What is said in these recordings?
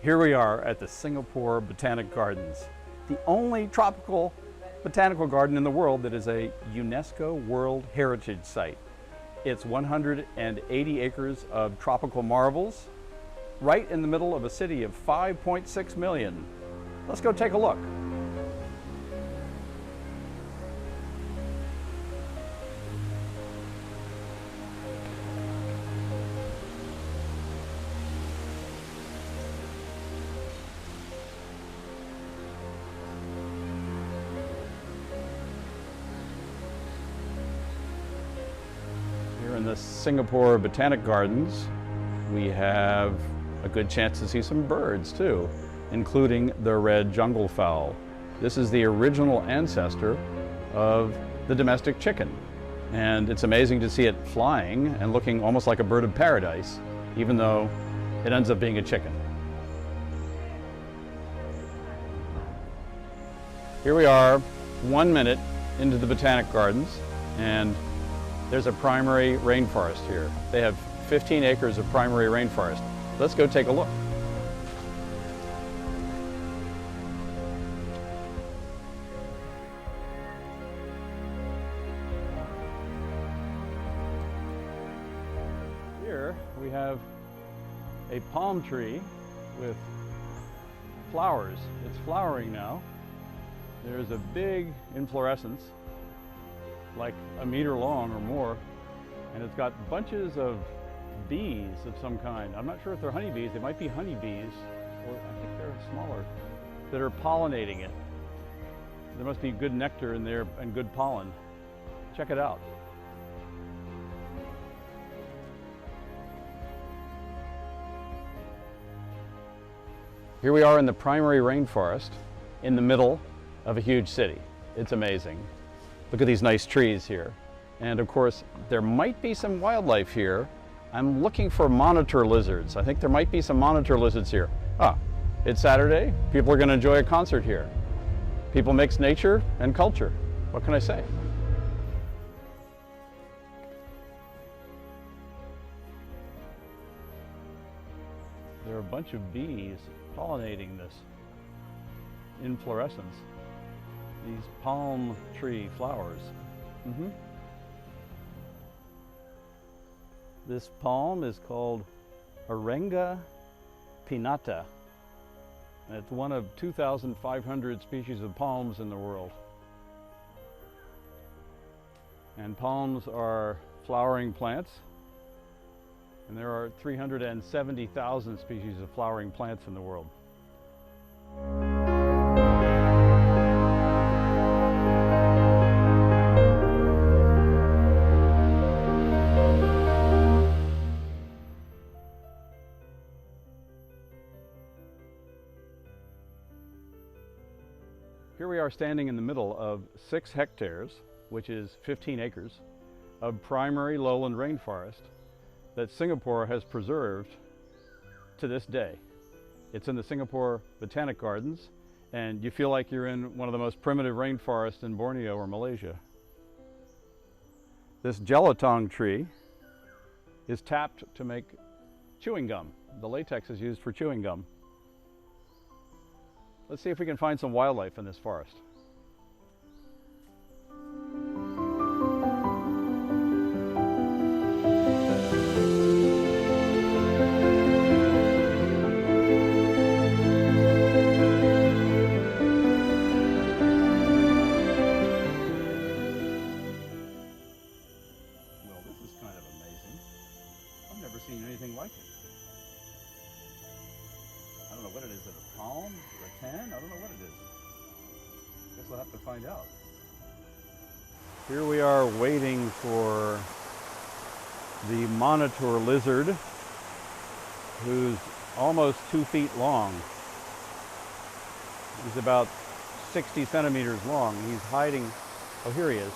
Here we are at the Singapore Botanic Gardens, the only tropical botanical garden in the world that is a UNESCO World Heritage Site. It's 180 acres of tropical marvels, right in the middle of a city of 5.6 million. Let's go take a look. Here in the Singapore Botanic Gardens, we have a good chance to see some birds too, including the red jungle fowl. This is the original ancestor of the domestic chicken. And it's amazing to see it flying and looking almost like a bird of paradise, even though it ends up being a chicken. Here we are, 1 minute into the Botanic Gardens, and there's a primary rainforest here. They have 15 acres of primary rainforest. Let's go take a look. Here we have a palm tree with flowers. It's flowering now. There's a big inflorescence, like a meter long or more, and it's got bunches of bees of some kind. I'm not sure if they're honeybees. They might be honeybees, or I think they're smaller, that are pollinating it. There must be good nectar in there and good pollen. Check it out. Here we are in the primary rainforest in the middle of a huge city. It's amazing. Look at these nice trees here. And of course, there might be some wildlife here. I'm looking for monitor lizards. I think there might be some monitor lizards here. It's Saturday. People are going to enjoy a concert here. People mix nature and culture. What can I say? There are a bunch of bees pollinating this inflorescence. These palm tree flowers. This palm is called Arenga pinnata. And it's one of 2,500 species of palms in the world. And palms are flowering plants. And there are 370,000 species of flowering plants in the world. Here we are standing in the middle of 6 hectares, which is 15 acres, of primary lowland rainforest that Singapore has preserved to this day. It's in the Singapore Botanic Gardens, and you feel like you're in one of the most primitive rainforests in Borneo or Malaysia. This gelatong tree is tapped to make chewing gum. The latex is used for chewing gum. Let's see if we can find some wildlife in this forest. Well, this is kind of amazing. I've never seen anything like it. I don't know what it is. Is it a palm? Rattan? I don't know what it is. Guess we'll have to find out. Here we are waiting for the monitor lizard, who's almost 2 feet long. He's about 60 centimeters long. He's hiding. Oh, here he is.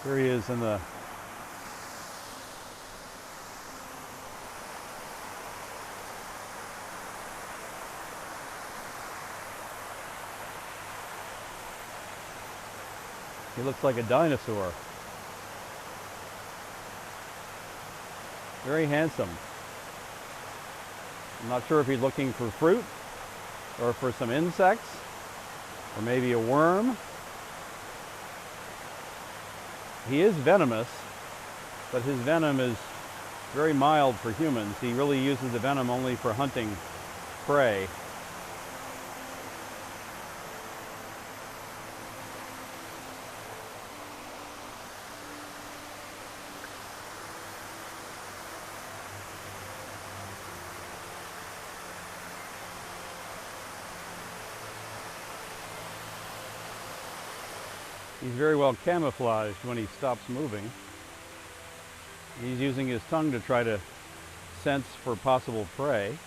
Here he is in the He looks like a dinosaur. Very handsome. I'm not sure if he's looking for fruit or for some insects or maybe a worm. He is venomous, but his venom is very mild for humans. He really uses the venom only for hunting prey. He's very well camouflaged when he stops moving. He's using his tongue to try to sense for possible prey.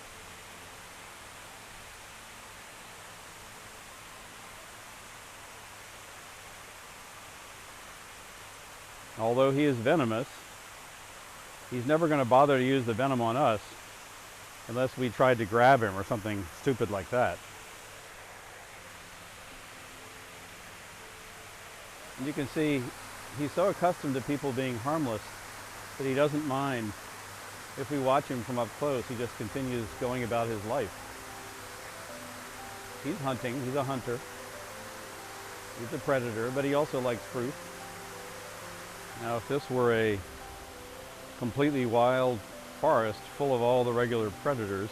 Although he is venomous, he's never going to bother to use the venom on us unless we tried to grab him or something stupid like that. And you can see he's so accustomed to people being harmless that he doesn't mind if we watch him from up close. He just continues going about his life. He's hunting, he's a hunter. He's a predator, but he also likes fruit. Now, if this were a completely wild forest full of all the regular predators,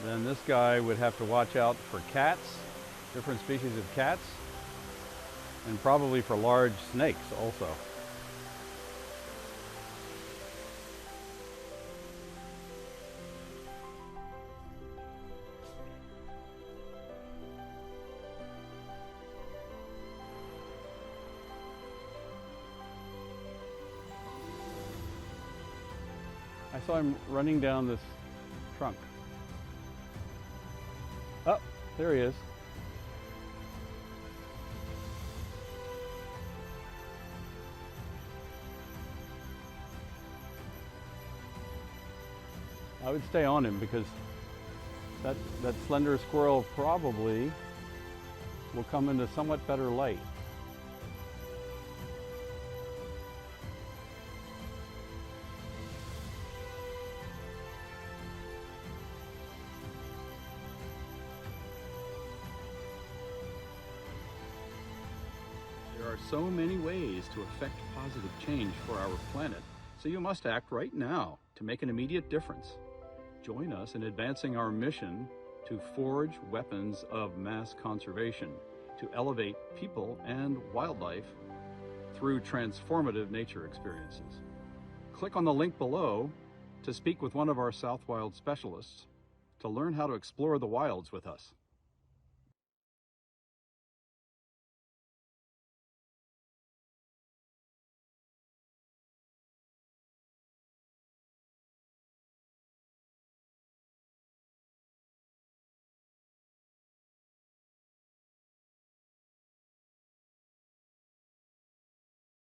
then this guy would have to watch out for cats, different species of cats, and probably for large snakes also. I saw him running down this trunk. Oh, there he is. I would stay on him because that slender squirrel probably will come into somewhat better light. There are so many ways to affect positive change for our planet, so you must act right now to make an immediate difference. Join us in advancing our mission to forge weapons of mass conservation, to elevate people and wildlife through transformative nature experiences. Click on the link below to speak with one of our SouthWild specialists to learn how to explore the wilds with us.